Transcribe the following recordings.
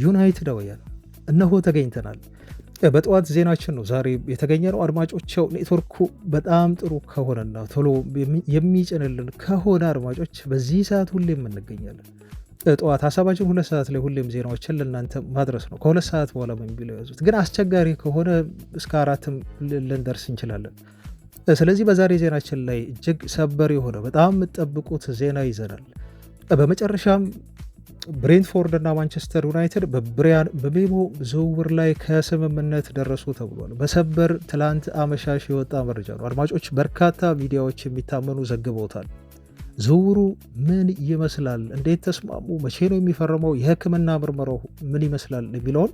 ዩናይትዳውያን እነሆ ተገኝተናል። በጠዋት ዜናችን ነው ዛሬ የተገኘ ነው። አድማጮቸው ኔትወርኩ በጣም ጥሩ ከሆነና ቶሎ የሚጭንልን ከሆነ አድማጮች በዚህ ሰዓት ሁሌም እንገኛለን። ጠዋት ሀሳባችን 2 ሰዓት ላይ ሁሌም ዜናዎችን ለእናንተ ማድረስ ነው። ከ2 ሰዓት በኋላ በሚለው ያዙት። ግን አስቸጋሪ ከሆነ እስከ 4ም ልንደርስ እንችላለን። ስለዚህ በዛሬ ዜናችን ላይ እጅግ ሰበር የሆነ በጣም የምትጠብቁት ዜና ይዘናል። በመጨረሻም ብሬንትፎርድ እና ማንቸስተር ዩናይትድ በብሪያን ምቤሞ ዝውውር ላይ ከስምምነት ደረሱ ተብሏል። በሰበር ትላንት አመሻሽ የወጣ መረጃ ነው። አድማጮች በርካታ ሚዲያዎች የሚታመኑ ዘግበውታል። ዝውውሩ ምን ይመስላል? እንዴት ተስማሙ? መቼ ነው የሚፈርመው? የሕክምና ምርመራው ምን ይመስላል? የሚለውን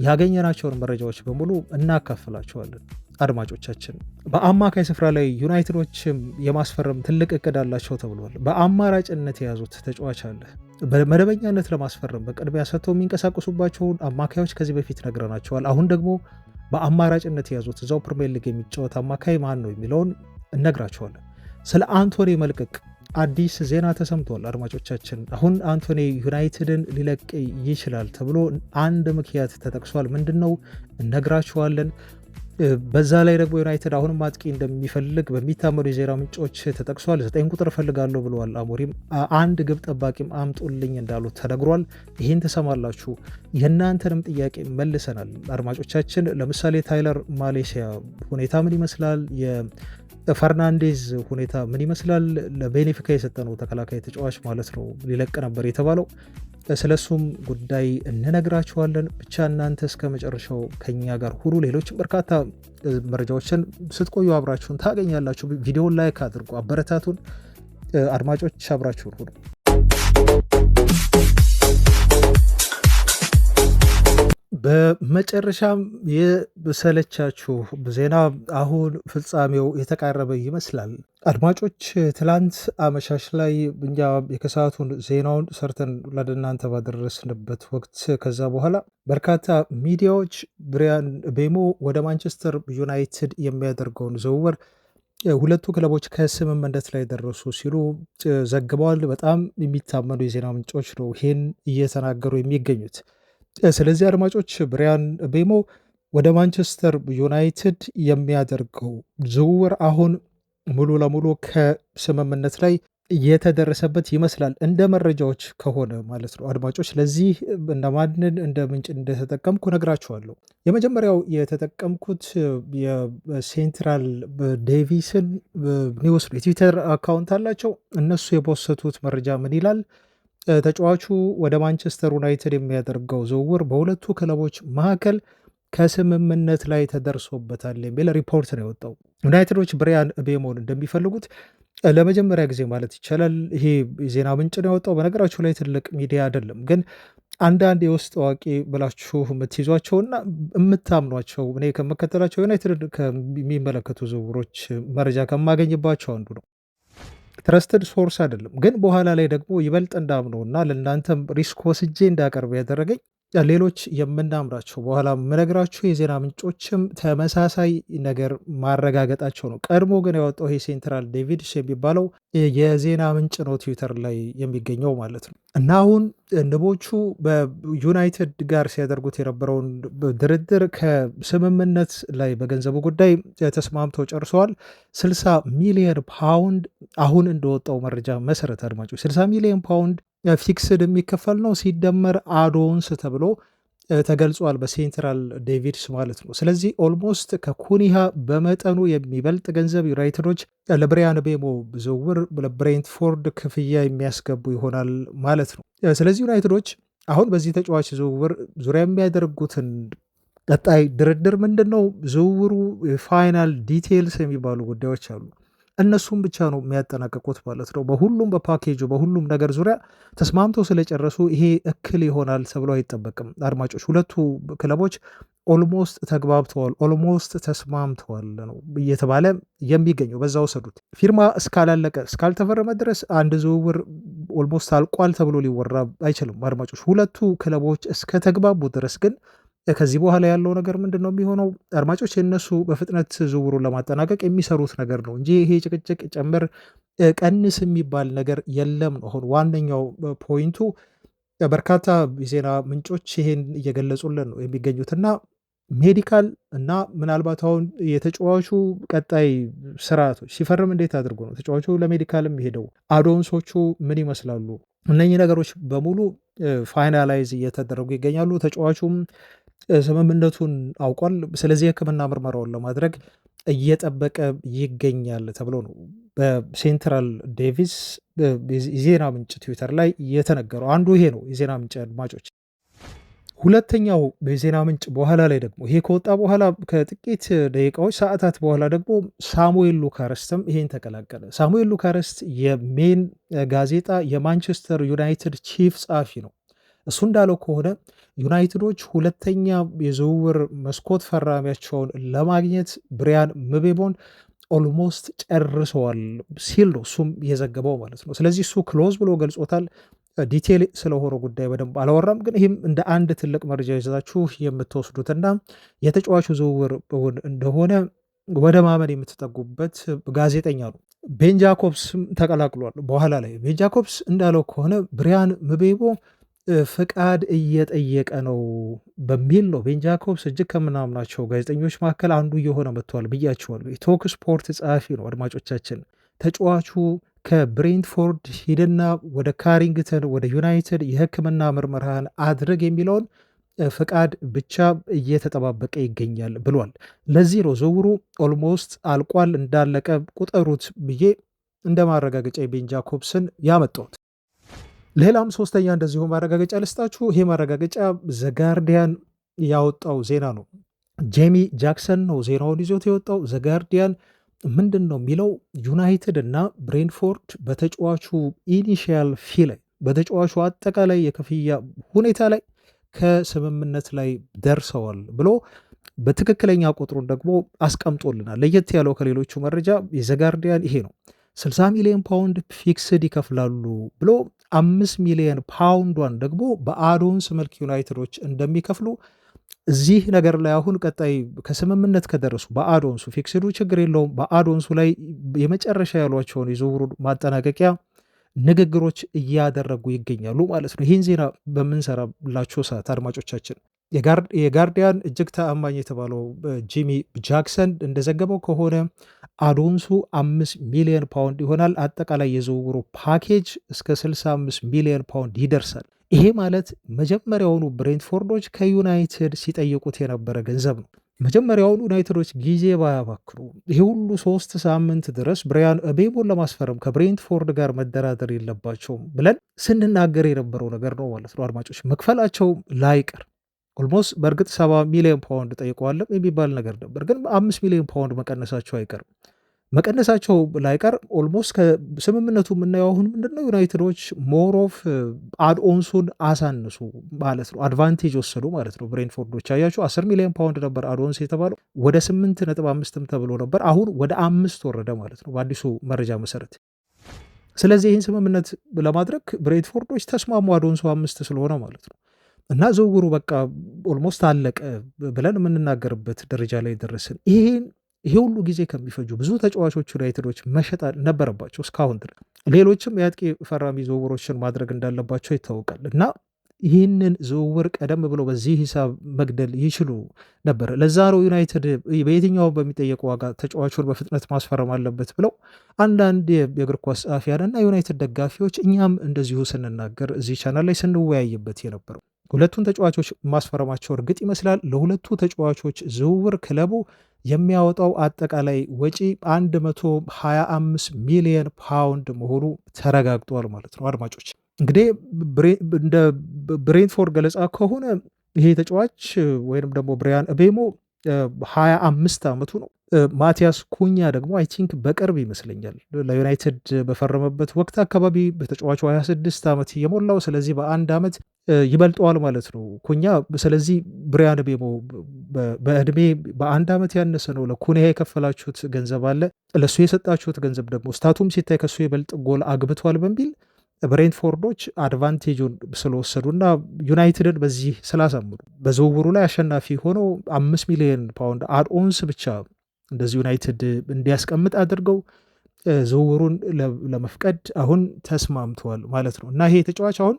ያገኘናቸውን መረጃዎች በሙሉ እናካፍላቸዋለን። አድማጮቻችን በአማካይ ስፍራ ላይ ዩናይትዶችም የማስፈረም ትልቅ እቅድ አላቸው ተብሏል። በአማራጭነት የያዙት ተጫዋች አለ። በመደበኛነት ለማስፈረም በቅድሚያ ሰጥተው የሚንቀሳቀሱባቸውን አማካዮች ከዚህ በፊት ነግረናቸዋል። አሁን ደግሞ በአማራጭነት የያዙት እዛው ፕሪሚየር ሊግ የሚጫወት አማካይ ማን ነው የሚለውን እነግራቸዋለን። ስለ አንቶኒ መልቀቅ አዲስ ዜና ተሰምቷል። አድማጮቻችን አሁን አንቶኒ ዩናይትድን ሊለቅ ይችላል ተብሎ አንድ ምክንያት ተጠቅሷል። ምንድን ነው እነግራቸዋለን። በዛ ላይ ደግሞ ዩናይትድ አሁንም አጥቂ እንደሚፈልግ በሚታመኑ የዜና ምንጮች ተጠቅሷል። 9 ቁጥር እፈልጋለሁ ብለዋል አሞሪም። አንድ ግብ ጠባቂም አምጡልኝ እንዳሉት ተነግሯል። ይህን ትሰማላችሁ። የእናንተንም ጥያቄ መልሰናል አድማጮቻችን። ለምሳሌ ታይለር ማሌሲያ ሁኔታ ምን ይመስላል? የፈርናንዴዝ ሁኔታ ምን ይመስላል? ለቤኔፊካ የሰጠነው ተከላካይ ተጫዋች ማለት ነው ሊለቅ ነበር የተባለው። ስለሱም ጉዳይ እንነግራችኋለን። ብቻ እናንተ እስከ መጨረሻው ከኛ ጋር ሁሉ ሌሎችም በርካታ መረጃዎችን ስትቆዩ አብራችሁን ታገኛላችሁ። ቪዲዮን ላይክ አድርጉ፣ አበረታቱን። አድማጮች አብራችሁን ሁኑ። በመጨረሻም የሰለቻችሁ ዜና አሁን ፍጻሜው የተቃረበ ይመስላል። አድማጮች ትላንት አመሻሽ ላይ እኛ የከሰዓቱን ዜናውን ሰርተን ለእናንተ ባደረስንበት ወቅት ከዛ በኋላ በርካታ ሚዲያዎች ብሪያን ምቤሞ ወደ ማንቸስተር ዩናይትድ የሚያደርገውን ዝውውር ሁለቱ ክለቦች ከስምምነት ላይ ደረሱ ሲሉ ዘግበዋል። በጣም የሚታመኑ የዜና ምንጮች ነው ይህን እየተናገሩ የሚገኙት። ስለዚህ አድማጮች ብሪያን ምቤሞ ወደ ማንቸስተር ዩናይትድ የሚያደርገው ዝውውር አሁን ሙሉ ለሙሉ ከስምምነት ላይ የተደረሰበት ይመስላል፣ እንደ መረጃዎች ከሆነ ማለት ነው። አድማጮች ለዚህ እንደማንን እንደ ምንጭ እንደተጠቀምኩ ነግራችኋለሁ። የመጀመሪያው የተጠቀምኩት የሴንትራል ዴቪስን ኒውስ የትዊተር አካውንት አላቸው። እነሱ የፖሰቱት መረጃ ምን ይላል? ተጫዋቹ ወደ ማንቸስተር ዩናይትድ የሚያደርገው ዝውውር በሁለቱ ክለቦች መካከል ከስምምነት ላይ ተደርሶበታል የሚል ሪፖርት ነው የወጣው። ዩናይትዶች ብሪያን ምቤሞን እንደሚፈልጉት ለመጀመሪያ ጊዜ ማለት ይቻላል ይሄ የዜና ምንጭ ነው ያወጣው። በነገራችሁ ላይ ትልቅ ሚዲያ አይደለም፣ ግን አንዳንድ የውስጥ አዋቂ ብላችሁ የምትይዟቸውና የምታምኗቸው እኔ ከምከተላቸው ዩናይትድ ከሚመለከቱ ዝውውሮች መረጃ ከማገኝባቸው አንዱ ነው። ትረስትድ ሶርስ አይደለም፣ ግን በኋላ ላይ ደግሞ ይበልጥ እንዳምነውና ለእናንተም ሪስክ ወስጄ እንዳቀርብ ያደረገኝ ሌሎች የምናምራቸው በኋላ የምነግራችሁ የዜና ምንጮችም ተመሳሳይ ነገር ማረጋገጣቸው ነው። ቀድሞ ግን ያወጣው ይሄ ሴንትራል ዴቪድስ የሚባለው የዜና ምንጭ ነው ትዊተር ላይ የሚገኘው ማለት ነው። እና አሁን ንቦቹ በዩናይትድ ጋር ሲያደርጉት የነበረውን ድርድር ከስምምነት ላይ በገንዘቡ ጉዳይ ተስማምተው ጨርሰዋል። 60 ሚሊዮን ፓውንድ አሁን እንደወጣው መረጃ መሰረት አድማጮች 60 ሚሊዮን ፓውንድ ፊክስድ የሚከፈል ነው፣ ሲደመር አዶንስ ተብሎ ተገልጿል በሴንትራል ዴቪድስ ማለት ነው። ስለዚህ ኦልሞስት ከኩኒሃ በመጠኑ የሚበልጥ ገንዘብ ዩናይትዶች ለብሪያን ምቤሞ ዝውውር ለብሬንትፎርድ ክፍያ የሚያስገቡ ይሆናል ማለት ነው። ስለዚህ ዩናይትዶች አሁን በዚህ ተጫዋች ዝውውር ዙሪያ የሚያደርጉትን ቀጣይ ድርድር ምንድን ነው? ዝውውሩ ፋይናል ዲቴይልስ የሚባሉ ጉዳዮች አሉ። እነሱም ብቻ ነው የሚያጠናቀቁት ማለት ነው። በሁሉም በፓኬጁ በሁሉም ነገር ዙሪያ ተስማምተው ስለጨረሱ ይሄ እክል ይሆናል ተብሎ አይጠበቅም። አድማጮች ሁለቱ ክለቦች ኦልሞስት ተግባብተዋል፣ ኦልሞስት ተስማምተዋል ነው እየተባለ የሚገኘው። በዛ ወሰዱት። ፊርማ እስካላለቀ እስካልተፈረመ ድረስ አንድ ዝውውር ኦልሞስት አልቋል ተብሎ ሊወራ አይችልም። አድማጮች ሁለቱ ክለቦች እስከተግባቡ ድረስ ግን ከዚህ በኋላ ያለው ነገር ምንድን ነው የሚሆነው? አድማጮች የነሱ በፍጥነት ዝውውሩን ለማጠናቀቅ የሚሰሩት ነገር ነው እንጂ ይሄ ጭቅጭቅ ጨምር ቀንስ የሚባል ነገር የለም ነው። አሁን ዋነኛው ፖይንቱ በርካታ የዜና ምንጮች ይሄን እየገለጹልን ነው የሚገኙትና ሜዲካል እና ምናልባት አሁን የተጫዋቹ ቀጣይ ስርዓቶች ሲፈርም እንዴት አድርጎ ነው ተጫዋቹ ለሜዲካል የሚሄደው? አዶንሶቹ ምን ይመስላሉ? እነኚህ ነገሮች በሙሉ ፋይናላይዝ እየተደረጉ ይገኛሉ። ተጫዋቹም ስምምነቱን አውቋል። ስለዚህ የሕክምና ምርመራውን ለማድረግ እየጠበቀ ይገኛል ተብሎ ነው በሴንትራል ዴቪስ የዜና ምንጭ ትዊተር ላይ የተነገረው። አንዱ ይሄ ነው የዜና ምንጭ አድማጮች። ሁለተኛው የዜና ምንጭ በኋላ ላይ ደግሞ ይሄ ከወጣ በኋላ ከጥቂት ደቂቃዎች ሰዓታት በኋላ ደግሞ ሳሙኤል ሉካረስትም ይሄን ተቀላቀለ። ሳሙኤል ሉካረስት የሜን ጋዜጣ የማንቸስተር ዩናይትድ ቺፍ ጸሐፊ ነው። እሱ እንዳለው ከሆነ ዩናይትዶች ሁለተኛ የዝውውር መስኮት ፈራሚያቸውን ለማግኘት ብሪያን ምቤሞን ኦልሞስት ጨርሰዋል ሲል ነው እሱም የዘገበው ማለት ነው። ስለዚህ እሱ ክሎዝ ብሎ ገልጾታል። ዲቴል ስለሆነ ጉዳይ በደንብ አላወራም፣ ግን ይህም እንደ አንድ ትልቅ መረጃ ይዛችሁ የምትወስዱትና የተጫዋቹ ዝውውር እንደሆነ ወደ ማመን የምትጠጉበት ጋዜጠኛ ነው። ቤን ጃኮብስም ተቀላቅሏል። በኋላ ላይ ቤን ጃኮብስ እንዳለው ከሆነ ብሪያን ምቤሞ ፍቃድ እየጠየቀ ነው በሚል ነው። ቤን ጃኮብስ እጅግ ከምናምናቸው ጋዜጠኞች መካከል አንዱ እየሆነ መጥቷል ብያቸዋለሁ። የቶክ ስፖርት ጸሐፊ ነው። አድማጮቻችን ተጫዋቹ ከብሬንትፎርድ ሂድና ወደ ካሪንግተን ወደ ዩናይትድ የሕክምና ምርመራን አድርግ የሚለውን ፍቃድ ብቻ እየተጠባበቀ ይገኛል ብሏል። ለዚህ ነው ዝውውሩ ኦልሞስት አልቋል እንዳለቀ ቁጠሩት ብዬ እንደ ማረጋገጫ የቤን ጃኮብስን ያመጣሁት። ሌላም ሶስተኛ እንደዚሁ ማረጋገጫ ልስጣችሁ። ይሄ ማረጋገጫ ዘጋርዲያን ያወጣው ዜና ነው። ጄሚ ጃክሰን ነው ዜናውን ይዞት የወጣው። ዘጋርዲያን ምንድን ነው የሚለው? ዩናይትድ እና ብሬንትፎርድ በተጫዋቹ ኢኒሺያል ፊ ላይ በተጫዋቹ አጠቃላይ የክፍያ ሁኔታ ላይ ከስምምነት ላይ ደርሰዋል ብሎ በትክክለኛ ቁጥሩን ደግሞ አስቀምጦልናል። ለየት ያለው ከሌሎቹ መረጃ የዘጋርዲያን ይሄ ነው። 60 ሚሊዮን ፓውንድ ፊክስድ ይከፍላሉ ብሎ 5 ሚሊዮን ፓውንዷን ደግሞ በአዶንስ መልክ ዩናይትዶች እንደሚከፍሉ እዚህ ነገር ላይ አሁን ቀጣይ ከስምምነት ከደረሱ በአዶንሱ ፊክስዱ ችግር የለውም። በአዶንሱ ላይ የመጨረሻ ያሏቸውን የዝውውሩ ማጠናቀቂያ ንግግሮች እያደረጉ ይገኛሉ ማለት ነው። ይህን ዜና በምንሰራላቸው ሰዓት አድማጮቻችን የጋርዲያን እጅግ ተአማኝ የተባለው ጂሚ ጃክሰን እንደዘገበው ከሆነ አዶንሱ 5 ሚሊዮን ፓውንድ ይሆናል። አጠቃላይ የዝውውሩ ፓኬጅ እስከ 65 ሚሊዮን ፓውንድ ይደርሳል። ይሄ ማለት መጀመሪያውኑ ብሬንትፎርዶች ከዩናይትድ ሲጠይቁት የነበረ ገንዘብ ነው። መጀመሪያውኑ ዩናይትዶች ጊዜ ባያባክኑ ይሄ ሁሉ 3 ሳምንት ድረስ ብሪያን ምቤሞን ለማስፈረም ከብሬንትፎርድ ጋር መደራደር የለባቸውም ብለን ስንናገር የነበረው ነገር ነው ማለት ነው። አድማጮች መክፈላቸው ላይቀር ኦልሞስት በእርግጥ 70 ሚሊዮን ፓውንድ ጠይቀዋለም የሚባል ነገር ነበር፣ ግን 5 ሚሊዮን ፓውንድ መቀነሳቸው አይቀርም። መቀነሳቸው ላይቀር ኦልሞስት ከስምምነቱ የምናየው አሁን ምንድነው ዩናይትዶች ሞሮፍ አድኦንሱን አሳንሱ ማለት ነው። አድቫንቴጅ ወሰዱ ማለት ነው። ብሬንትፎርዶች አያችሁ 10 ሚሊዮን ፓውንድ ነበር አድኦንስ የተባለው ወደ 8.5 ተብሎ ነበር። አሁን ወደ 5 ወረደ ማለት ነው በአዲሱ መረጃ መሰረት። ስለዚህ ይህን ስምምነት ለማድረግ ብሬንትፎርዶች ተስማሙ፣ አድኦንሱ 5 ስለሆነ ማለት ነው። እና ዝውውሩ በቃ ኦልሞስት አለቀ ብለን የምንናገርበት ደረጃ ላይ ደረስን። ይሄ ሁሉ ጊዜ ከሚፈጁ ብዙ ተጫዋቾች ዩናይትዶች መሸጥ ነበረባቸው እስካሁን ድረስ። ሌሎችም የአጥቂ ፈራሚ ዝውውሮችን ማድረግ እንዳለባቸው ይታወቃል። እና ይህንን ዝውውር ቀደም ብሎ በዚህ ሂሳብ መግደል ይችሉ ነበር። ለዛ ነው ዩናይትድ በየትኛው በሚጠየቁ ዋጋ ተጫዋቹን በፍጥነት ማስፈረም አለበት ብለው አንዳንድ የእግር ኳስ ጸሐፊያንና ዩናይትድ ደጋፊዎች እኛም እንደዚሁ ስንናገር እዚህ ቻናል ላይ ስንወያይበት የነበረው ሁለቱን ተጫዋቾች ማስፈረማቸው እርግጥ ይመስላል። ለሁለቱ ተጫዋቾች ዝውውር ክለቡ የሚያወጣው አጠቃላይ ወጪ 125 ሚሊዮን ፓውንድ መሆኑ ተረጋግጧል ማለት ነው። አድማጮች እንግዲህ እንደ ብሬንትፎርድ ገለጻ ከሆነ ይሄ ተጫዋች ወይም ደግሞ ብሪያን ምቤሞ 25 ዓመቱ ነው። ማቲያስ ኩኛ ደግሞ አይ ቲንክ በቅርብ ይመስለኛል ለዩናይትድ በፈረመበት ወቅት አካባቢ በተጫዋቹ 26 ዓመት እየሞላው፣ ስለዚህ በአንድ ዓመት ይበልጠዋል ማለት ነው ኩኛ። ስለዚህ ብሪያን ምቤሞ በእድሜ በአንድ ዓመት ያነሰ ነው። ለኩኛ የከፈላችሁት ገንዘብ አለ፣ ለእሱ የሰጣችሁት ገንዘብ ደግሞ ስታቱም ሲታይ ከሱ የበልጥ ጎል አግብቷል በሚል ብሬንትፎርዶች አድቫንቴጁን ስለወሰዱና ዩናይትድን በዚህ ስላሳምኑ በዝውውሩ ላይ አሸናፊ ሆነው 5 ሚሊዮን ፓውንድ አድኦንስ ብቻ እንደዚህ ዩናይትድ እንዲያስቀምጥ አድርገው ዝውውሩን ለመፍቀድ አሁን ተስማምተዋል ማለት ነው። እና ይሄ ተጫዋች አሁን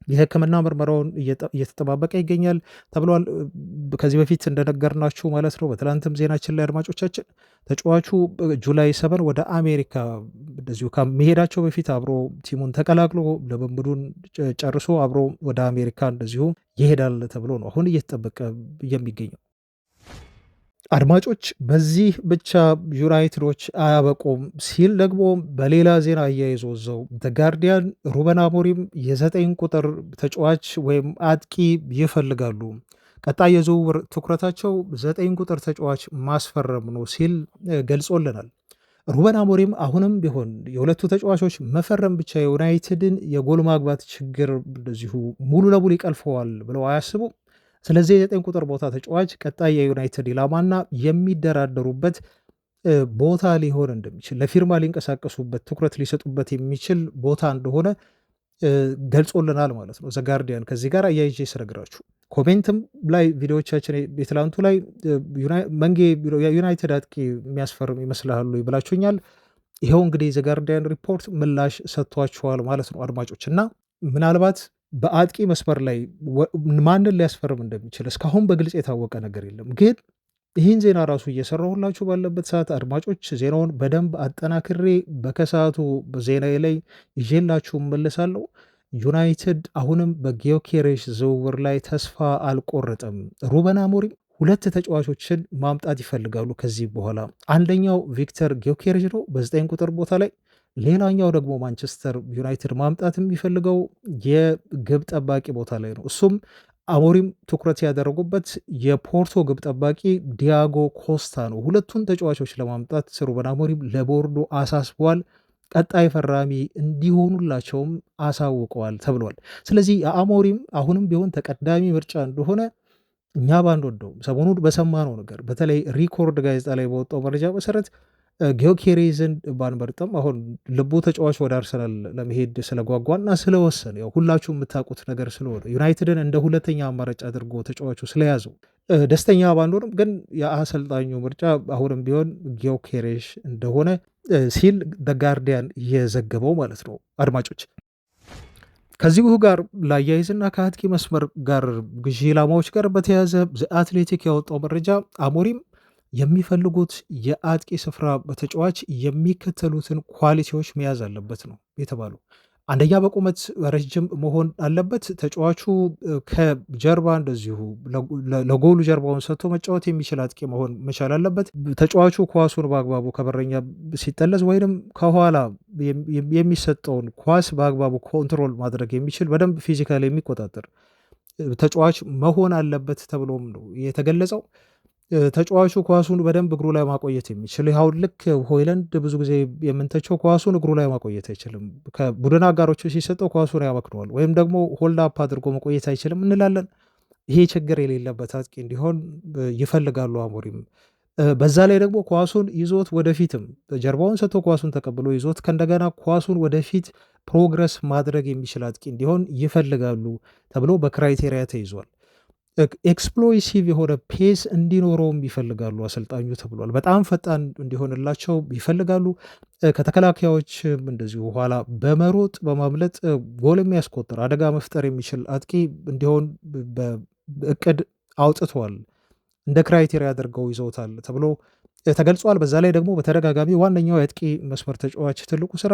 የሕክምና ምርመራውን እየተጠባበቀ ይገኛል ተብሏል። ከዚህ በፊት እንደነገርናችሁ ማለት ነው በትላንትም ዜናችን ላይ አድማጮቻችን ተጫዋቹ ጁላይ 7 ወደ አሜሪካ እንደዚሁ ከመሄዳቸው በፊት አብሮ ቲሙን ተቀላቅሎ ልምምዱን ጨርሶ አብሮ ወደ አሜሪካ እንደዚሁ ይሄዳል ተብሎ ነው አሁን እየተጠበቀ የሚገኘው። አድማጮች በዚህ ብቻ ዩናይትዶች አያበቁም ሲል ደግሞ በሌላ ዜና አያይዞ እዛው ጋርዲያን ሩበን አሞሪም የ9 ቁጥር ተጫዋች ወይም አጥቂ ይፈልጋሉ፣ ቀጣይ የዝውውር ትኩረታቸው 9 ቁጥር ተጫዋች ማስፈረም ነው ሲል ገልጾልናል። ሩበን አሞሪም አሁንም ቢሆን የሁለቱ ተጫዋቾች መፈረም ብቻ የዩናይትድን የጎል ማግባት ችግር እንደዚሁ ሙሉ ለሙሉ ይቀልፈዋል ብለው አያስቡም። ስለዚህ የ9 ቁጥር ቦታ ተጫዋች ቀጣይ የዩናይትድ ኢላማና የሚደራደሩበት ቦታ ሊሆን እንደሚችል ለፊርማ ሊንቀሳቀሱበት ትኩረት ሊሰጡበት የሚችል ቦታ እንደሆነ ገልጾልናል ማለት ነው ዘጋርዲያን። ከዚህ ጋር አያይዤ ስነግራችሁ ኮሜንትም ላይ ቪዲዮዎቻችን የትላንቱ ላይ መንጌ የዩናይትድ አጥቂ የሚያስፈርም ይመስልሃሉ ብላችሁኛል። ይኸው እንግዲህ ዘጋርዲያን ሪፖርት ምላሽ ሰጥቷችኋል ማለት ነው አድማጮች። እና ምናልባት በአጥቂ መስመር ላይ ማንን ሊያስፈርም እንደሚችል እስካሁን በግልጽ የታወቀ ነገር የለም። ግን ይህን ዜና ራሱ እየሰራሁላችሁ ባለበት ሰዓት አድማጮች ዜናውን በደንብ አጠናክሬ በከሰዓቱ ዜናዬ ላይ ይዤላችሁ እመለሳለሁ። ዩናይትድ አሁንም በጊዮኬሬሽ ዝውውር ላይ ተስፋ አልቆረጠም። ሩበን አሞሪም 2 ተጫዋቾችን ማምጣት ይፈልጋሉ ከዚህ በኋላ። አንደኛው ቪክተር ጊዮኬሬሽ ነው በ9 ቁጥር ቦታ ላይ። ሌላኛው ደግሞ ማንቸስተር ዩናይትድ ማምጣት የሚፈልገው የግብ ጠባቂ ቦታ ላይ ነው። እሱም አሞሪም ትኩረት ያደረጉበት የፖርቶ ግብ ጠባቂ ዲያጎ ኮስታ ነው። ሁለቱን ተጫዋቾች ለማምጣት ሩበን አሞሪም ለቦርዱ አሳስበዋል። ቀጣይ ፈራሚ እንዲሆኑላቸውም አሳውቀዋል ተብሏል። ስለዚህ የአሞሪም አሁንም ቢሆን ተቀዳሚ ምርጫ እንደሆነ እኛ ባንወደውም ሰሞኑን በሰማነው ነገር በተለይ ሪኮርድ ጋዜጣ ላይ በወጣው መረጃ መሰረት ጊዮኬሬዝን ባንመርጥም አሁን ልቡ ተጫዋች ወደ አርሰናል ለመሄድ ስለጓጓና ስለወሰነ ያው ሁላችሁ የምታውቁት ነገር ስለሆነ ዩናይትድን እንደ ሁለተኛ አማራጭ አድርጎ ተጫዋቹ ስለያዘው ደስተኛ ባንሆንም ግን የአሰልጣኙ ምርጫ አሁንም ቢሆን ጊዮኬሬሽ እንደሆነ ሲል ጋርዲያን የዘገበው ማለት ነው አድማጮች። ከዚሁ ጋር ላያይዝና ከአጥቂ መስመር ጋር ግዢ ኢላማዎች ጋር በተያያዘ አትሌቲክ ያወጣው መረጃ አሞሪም የሚፈልጉት የአጥቂ ስፍራ በተጫዋች የሚከተሉትን ኳሊቲዎች መያዝ አለበት ነው የተባሉ። አንደኛ በቁመት ረጅም መሆን አለበት። ተጫዋቹ ከጀርባ እንደዚሁ ለጎሉ ጀርባውን ሰጥቶ መጫወት የሚችል አጥቂ መሆን መቻል አለበት። ተጫዋቹ ኳሱን በአግባቡ ከበረኛ ሲጠለዝ ወይንም ከኋላ የሚሰጠውን ኳስ በአግባቡ ኮንትሮል ማድረግ የሚችል በደንብ ፊዚካል የሚቆጣጠር ተጫዋች መሆን አለበት ተብሎም ነው የተገለጸው። ተጫዋቹ ኳሱን በደንብ እግሩ ላይ ማቆየት የሚችል አሁን ልክ ሆይለንድ ብዙ ጊዜ የምንተቸው ኳሱን እግሩ ላይ ማቆየት አይችልም፣ ከቡድን አጋሮቹ ሲሰጠው ኳሱን ያመክነዋል፣ ወይም ደግሞ ሆልድ አፕ አድርጎ መቆየት አይችልም እንላለን። ይሄ ችግር የሌለበት አጥቂ እንዲሆን ይፈልጋሉ አሞሪም። በዛ ላይ ደግሞ ኳሱን ይዞት ወደፊትም ጀርባውን ሰጥቶ ኳሱን ተቀብሎ ይዞት ከእንደገና ኳሱን ወደፊት ፕሮግረስ ማድረግ የሚችል አጥቂ እንዲሆን ይፈልጋሉ ተብሎ በክራይቴሪያ ተይዟል። ኤክስፕሎሲቭ የሆነ ፔስ እንዲኖረውም ይፈልጋሉ አሰልጣኙ ተብሏል። በጣም ፈጣን እንዲሆንላቸው ይፈልጋሉ። ከተከላካዮች እንደዚሁ ኋላ በመሮጥ በማምለጥ ጎል የሚያስቆጥር አደጋ መፍጠር የሚችል አጥቂ እንዲሆን በእቅድ አውጥተዋል። እንደ ክራይቴሪያ አድርገው ይዘውታል ተብሎ ተገልጿል። በዛ ላይ ደግሞ በተደጋጋሚ ዋነኛው የአጥቂ መስመር ተጫዋች ትልቁ ስራ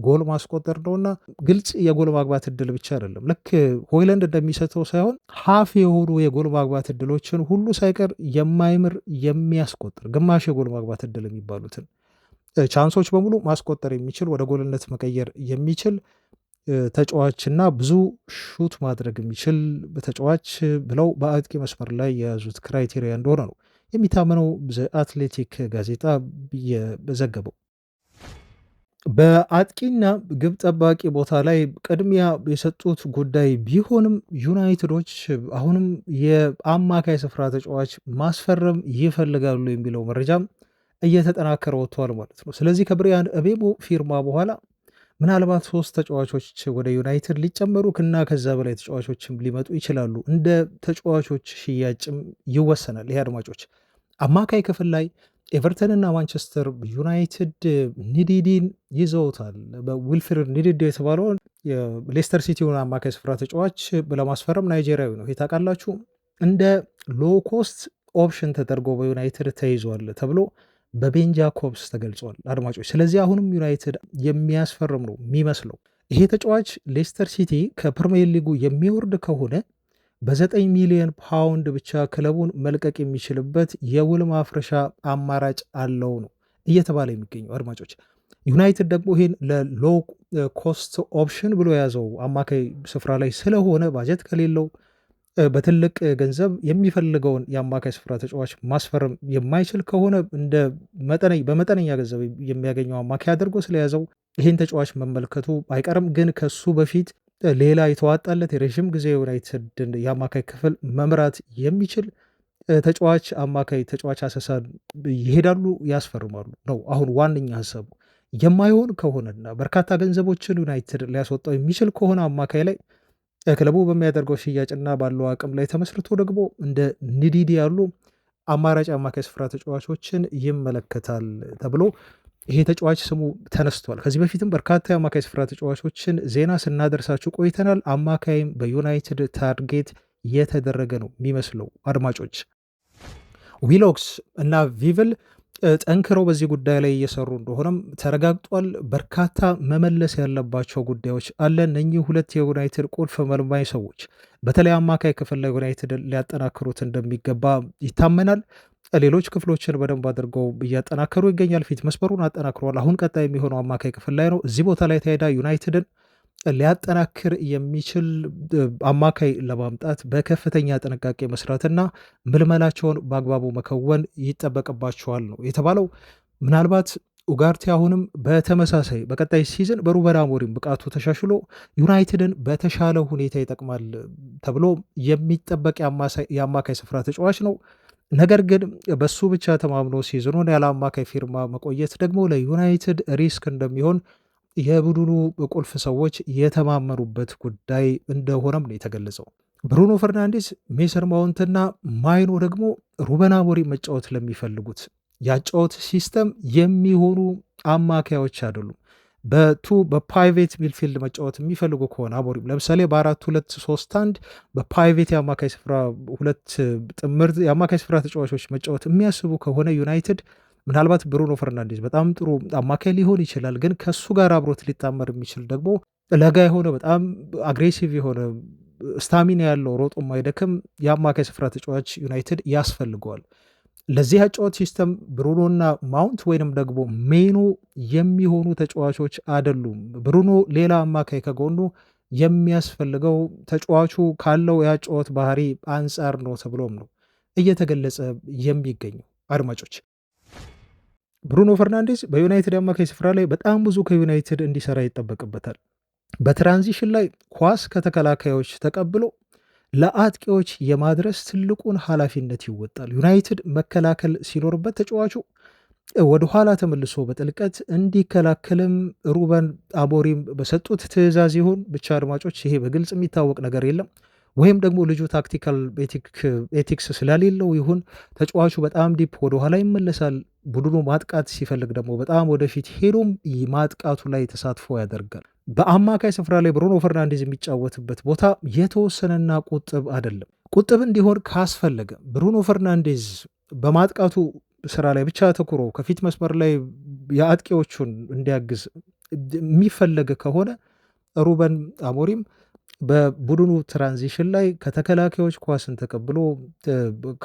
ጎል ማስቆጠር ነውና ግልጽ የጎል ማግባት እድል ብቻ አይደለም። ልክ ሆይለንድ እንደሚሰጠው ሳይሆን ሀፍ የሆኑ የጎል ማግባት እድሎችን ሁሉ ሳይቀር የማይምር የሚያስቆጥር ግማሽ የጎል ማግባት እድል የሚባሉትን ቻንሶች በሙሉ ማስቆጠር የሚችል ወደ ጎልነት መቀየር የሚችል ተጫዋችና ብዙ ሹት ማድረግ የሚችል ተጫዋች ብለው በአጥቂ መስመር ላይ የያዙት ክራይቴሪያ እንደሆነ ነው የሚታመነው አትሌቲክ ጋዜጣ የዘገበው። በአጥቂና ግብ ጠባቂ ቦታ ላይ ቅድሚያ የሰጡት ጉዳይ ቢሆንም ዩናይትዶች አሁንም የአማካይ ስፍራ ተጫዋች ማስፈረም ይፈልጋሉ የሚለው መረጃም እየተጠናከረ ወጥቷል ማለት ነው። ስለዚህ ከብሪያን እቤሞ ፊርማ በኋላ ምናልባት 3 ተጫዋቾች ወደ ዩናይትድ ሊጨመሩ እና ከዛ በላይ ተጫዋቾችም ሊመጡ ይችላሉ። እንደ ተጫዋቾች ሽያጭም ይወሰናል። ይሄ አድማጮች አማካይ ክፍል ላይ ኤቨርተንና ማንቸስተር ዩናይትድ ኒዲዲን ይዘውታል። በዊልፍሪድ ኒዲድ የተባለውን የሌስተር ሲቲውን አማካይ ስፍራ ተጫዋች ለማስፈረም ናይጄሪያዊ ነው። ይሄ ታውቃላችሁ። እንደ ሎ ኮስት ኦፕሽን ተደርጎ በዩናይትድ ተይዟል ተብሎ በቤን ጃኮብስ ተገልጿል አድማጮች። ስለዚህ አሁንም ዩናይትድ የሚያስፈርም ነው የሚመስለው። ይሄ ተጫዋች ሌስተር ሲቲ ከፕሪሚየር ሊጉ የሚወርድ ከሆነ በ9 ሚሊዮን ፓውንድ ብቻ ክለቡን መልቀቅ የሚችልበት የውል ማፍረሻ አማራጭ አለው ነው እየተባለ የሚገኘው አድማጮች። ዩናይትድ ደግሞ ይህን ለሎ ኮስት ኦፕሽን ብሎ የያዘው አማካይ ስፍራ ላይ ስለሆነ ባጀት ከሌለው በትልቅ ገንዘብ የሚፈልገውን የአማካይ ስፍራ ተጫዋች ማስፈረም የማይችል ከሆነ በመጠነኛ ገንዘብ የሚያገኘው አማካይ አድርጎ ስለያዘው ይህን ተጫዋች መመልከቱ አይቀርም። ግን ከሱ በፊት ሌላ የተዋጣለት የረዥም ጊዜ ዩናይትድን የአማካይ ክፍል መምራት የሚችል ተጫዋች አሰሳ ይሄዳሉ፣ ያስፈርማሉ ነው አሁን ዋነኛ ሀሳቡ። የማይሆን ከሆነና በርካታ ገንዘቦችን ዩናይትድ ሊያስወጣው የሚችል ከሆነ አማካይ ላይ ክለቡ በሚያደርገው ሽያጭና ባለው አቅም ላይ ተመስርቶ ደግሞ እንደ ኒዲዲ ያሉ አማራጭ አማካይ ስፍራ ተጫዋቾችን ይመለከታል ተብሎ ይሄ ተጫዋች ስሙ ተነስቷል። ከዚህ በፊትም በርካታ የአማካይ ስፍራ ተጫዋቾችን ዜና ስናደርሳችሁ ቆይተናል። አማካይም በዩናይትድ ታርጌት የተደረገ ነው የሚመስለው አድማጮች። ዊሎክስ እና ቪቭል ጠንክረው በዚህ ጉዳይ ላይ እየሰሩ እንደሆነም ተረጋግጧል። በርካታ መመለስ ያለባቸው ጉዳዮች አለ። እነኚህ ሁለት የዩናይትድ ቁልፍ መልማይ ሰዎች በተለይ አማካይ ክፍል ላይ ዩናይትድ ሊያጠናክሩት እንደሚገባ ይታመናል። ሌሎች ክፍሎችን በደንብ አድርገው እያጠናከሩ ይገኛል። ፊት መስመሩን አጠናክረዋል። አሁን ቀጣይ የሚሆነው አማካይ ክፍል ላይ ነው። እዚህ ቦታ ላይ ተሄዳ ዩናይትድን ሊያጠናክር የሚችል አማካይ ለማምጣት በከፍተኛ ጥንቃቄ መስራትና ምልመላቸውን በአግባቡ መከወን ይጠበቅባቸዋል ነው የተባለው። ምናልባት ኡጋርቴ አሁንም በተመሳሳይ በቀጣይ ሲዝን በሩበን አሞሪም ብቃቱ ተሻሽሎ ዩናይትድን በተሻለ ሁኔታ ይጠቅማል ተብሎ የሚጠበቅ የአማካይ ስፍራ ተጫዋች ነው። ነገር ግን በሱ ብቻ ተማምኖ ሲዝኑን ያለ አማካይ ፊርማ መቆየት ደግሞ ለዩናይትድ ሪስክ እንደሚሆን የቡድኑ ቁልፍ ሰዎች የተማመኑበት ጉዳይ እንደሆነም ነው የተገለጸው። ብሩኖ ፈርናንዴስ፣ ሜሰን ማውንትና ማይኖ ደግሞ ሩበን አሞሪም መጫወት ለሚፈልጉት ያጫወት ሲስተም የሚሆኑ አማካዮች አይደሉም። በፓይቬት ሚድፊልድ መጫወት የሚፈልጉ ከሆነ አሞሪም ለምሳሌ በ4-2-3-1 በፓይቬት የአማካይ ስፍራ ሁለት ጥምር የአማካይ ስፍራ ተጫዋቾች መጫወት የሚያስቡ ከሆነ ዩናይትድ ምናልባት ብሩኖ ፈርናንዴዝ በጣም ጥሩ አማካይ ሊሆን ይችላል። ግን ከሱ ጋር አብሮት ሊጣመር የሚችል ደግሞ ለጋ የሆነ በጣም አግሬሲቭ የሆነ ስታሚና ያለው ሮጦ የማይደክም የአማካይ ስፍራ ተጫዋች ዩናይትድ ያስፈልገዋል። ለዚህ አጫወት ሲስተም ብሩኖና ማውንት ወይንም ደግሞ ሜኑ የሚሆኑ ተጫዋቾች አይደሉም። ብሩኖ ሌላ አማካይ ከጎኑ የሚያስፈልገው ተጫዋቹ ካለው የአጫወት ባህሪ አንጻር ነው ተብሎም ነው እየተገለጸ የሚገኘው አድማጮች። ብሩኖ ፈርናንዴዝ በዩናይትድ አማካይ ስፍራ ላይ በጣም ብዙ ከዩናይትድ እንዲሰራ ይጠበቅበታል። በትራንዚሽን ላይ ኳስ ከተከላካዮች ተቀብሎ ለአጥቂዎች የማድረስ ትልቁን ኃላፊነት ይወጣል። ዩናይትድ መከላከል ሲኖርበት ተጫዋቹ ወደኋላ ተመልሶ በጥልቀት እንዲከላከልም ሩበን አሞሪም በሰጡት ትዕዛዝ ይሁን ብቻ አድማጮች ይሄ በግልጽ የሚታወቅ ነገር የለም። ወይም ደግሞ ልጁ ታክቲካል ኤቲክስ ስለሌለው ይሁን ተጫዋቹ በጣም ዲፕ ወደኋላ ይመለሳል። ቡድኑ ማጥቃት ሲፈልግ ደግሞ በጣም ወደፊት ሄዶም ማጥቃቱ ላይ ተሳትፎ ያደርጋል። በአማካይ ስፍራ ላይ ብሩኖ ፈርናንዴዝ የሚጫወትበት ቦታ የተወሰነና ቁጥብ አይደለም። ቁጥብ እንዲሆን ካስፈለገ ብሩኖ ፈርናንዴዝ በማጥቃቱ ስራ ላይ ብቻ አተኩሮ ከፊት መስመር ላይ የአጥቂዎቹን እንዲያግዝ የሚፈለግ ከሆነ ሩበን አሞሪም በቡድኑ ትራንዚሽን ላይ ከተከላካዮች ኳስን ተቀብሎ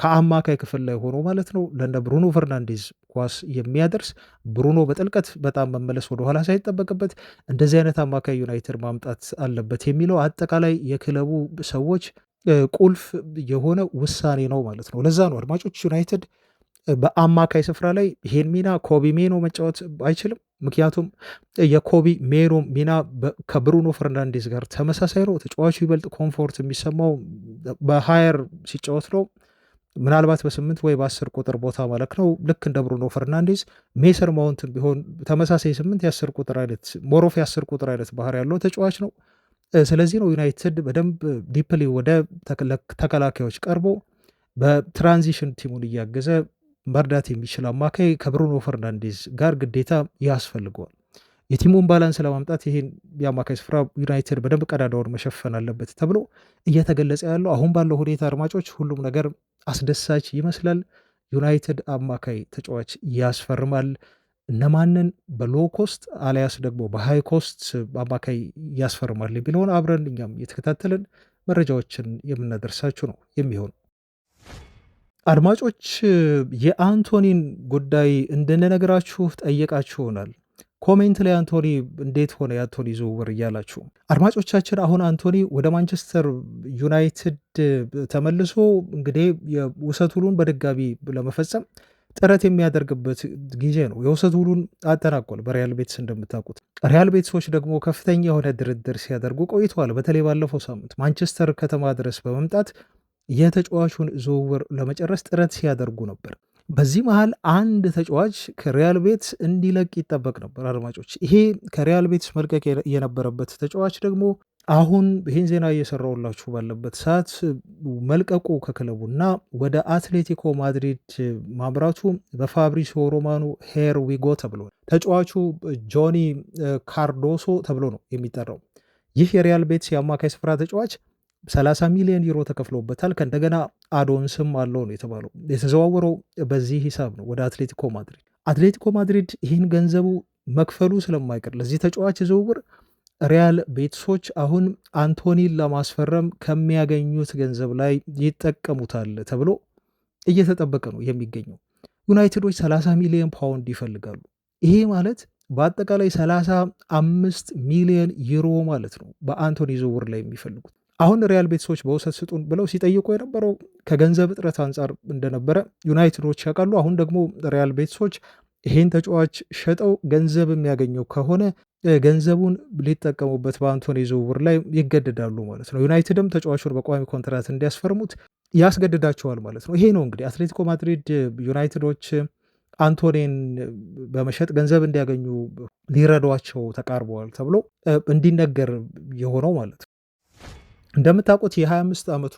ከአማካይ ክፍል ላይ ሆኖ ማለት ነው ለእነ ብሩኖ ፈርናንዴዝ ኳስ የሚያደርስ ብሩኖ በጥልቀት በጣም መመለስ ወደኋላ ሳይጠበቅበት እንደዚህ አይነት አማካይ ዩናይትድ ማምጣት አለበት የሚለው አጠቃላይ የክለቡ ሰዎች ቁልፍ የሆነ ውሳኔ ነው ማለት ነው። ለዛ ነው አድማጮች ዩናይትድ በአማካይ ስፍራ ላይ ይሄን ሚና ኮቢ ሜኖ መጫወት አይችልም። ምክንያቱም የኮቢ ሜኖ ሚና ከብሩኖ ፈርናንዴዝ ጋር ተመሳሳይ ነው። ተጫዋቹ ይበልጥ ኮምፎርት የሚሰማው በሃየር ሲጫወት ነው። ምናልባት በ8 ወይ በ10 ቁጥር ቦታ ማለት ነው። ልክ እንደ ብሩኖ ፈርናንዴዝ ሜሰን ማውንትን ቢሆን ተመሳሳይ 8 የ10 ቁጥር አይነት ሞሮፍ የ10 ቁጥር አይነት ባህሪ ያለው ተጫዋች ነው። ስለዚህ ነው ዩናይትድ በደንብ ዲፕሊ ወደ ተከላካዮች ቀርቦ በትራንዚሽን ቲሙን እያገዘ መርዳት የሚችል አማካይ ከብሩኖ ፈርናንዴዝ ጋር ግዴታ ያስፈልገዋል። የቲሙን ባላንስ ለማምጣት ይህን የአማካይ ስፍራ ዩናይትድ በደንብ ቀዳዳውን መሸፈን አለበት ተብሎ እየተገለጸ ያለው አሁን ባለው ሁኔታ አድማጮች ሁሉም ነገር አስደሳች ይመስላል። ዩናይትድ አማካይ ተጫዋች ያስፈርማል። እነማንን በሎ ኮስት አሊያስ ደግሞ በሃይ ኮስት አማካይ ያስፈርማል የሚለውን አብረን እኛም እየተከታተልን መረጃዎችን የምናደርሳችሁ ነው የሚሆኑ። አድማጮች የአንቶኒን ጉዳይ እንድንነግራችሁ ጠየቃችሁናል። ኮሜንት ላይ አንቶኒ እንዴት ሆነ የአንቶኒ ዝውውር እያላችሁ አድማጮቻችን፣ አሁን አንቶኒ ወደ ማንቸስተር ዩናይትድ ተመልሶ እንግዲህ የውሰት ውሉን በድጋሚ ለመፈጸም ጥረት የሚያደርግበት ጊዜ ነው። የውሰት ውሉን አጠናቋል በሪያል ቤትስ። እንደምታውቁት ሪያል ቤትሶች ደግሞ ከፍተኛ የሆነ ድርድር ሲያደርጉ ቆይተዋል። በተለይ ባለፈው ሳምንት ማንቸስተር ከተማ ድረስ በመምጣት የተጫዋቹን ዝውውር ለመጨረስ ጥረት ሲያደርጉ ነበር። በዚህ መሃል አንድ ተጫዋች ከሪያል ቤትስ እንዲለቅ ይጠበቅ ነበር። አድማጮች ይሄ ከሪያል ቤትስ መልቀቅ የነበረበት ተጫዋች ደግሞ አሁን ይህን ዜና እየሰራሁላችሁ ባለበት ሰዓት መልቀቁ ከክለቡና ወደ አትሌቲኮ ማድሪድ ማምራቱ በፋብሪሲዮ ሮማኖ ሄር ዊጎ ተብሎ ተጫዋቹ ጆኒ ካርዶሶ ተብሎ ነው የሚጠራው። ይህ የሪያል ቤትስ የአማካይ ስፍራ ተጫዋች 30 ሚሊዮን ዩሮ ተከፍሎበታል። ከእንደገና አዶንስም አለው ነው የተባለው። የተዘዋወረው በዚህ ሂሳብ ነው ወደ አትሌቲኮ ማድሪድ። አትሌቲኮ ማድሪድ ይህን ገንዘቡ መክፈሉ ስለማይቀር ለዚህ ተጫዋች ዝውውር ሪያል ቤትሶች አሁን አንቶኒን ለማስፈረም ከሚያገኙት ገንዘብ ላይ ይጠቀሙታል ተብሎ እየተጠበቀ ነው የሚገኘው። ዩናይትዶች 30 ሚሊዮን ፓውንድ ይፈልጋሉ። ይሄ ማለት በአጠቃላይ 35 ሚሊዮን ዩሮ ማለት ነው በአንቶኒ ዝውውር ላይ የሚፈልጉት። አሁን ሪያል ቤትሶች በውሰት ስጡን ብለው ሲጠይቁ የነበረው ከገንዘብ እጥረት አንጻር እንደነበረ ዩናይትዶች ያውቃሉ። አሁን ደግሞ ሪያል ቤትሶች ይህን ተጫዋች ሸጠው ገንዘብ የሚያገኘው ከሆነ ገንዘቡን ሊጠቀሙበት በአንቶኒ ዝውውር ላይ ይገደዳሉ ማለት ነው። ዩናይትድም ተጫዋቹን በቋሚ ኮንትራት እንዲያስፈርሙት ያስገድዳቸዋል ማለት ነው። ይሄ ነው እንግዲህ አትሌቲኮ ማድሪድ ዩናይትዶች አንቶኒን በመሸጥ ገንዘብ እንዲያገኙ ሊረዷቸው ተቃርበዋል ተብሎ እንዲነገር የሆነው ማለት ነው። እንደምታውቁት የ25 ዓመቱ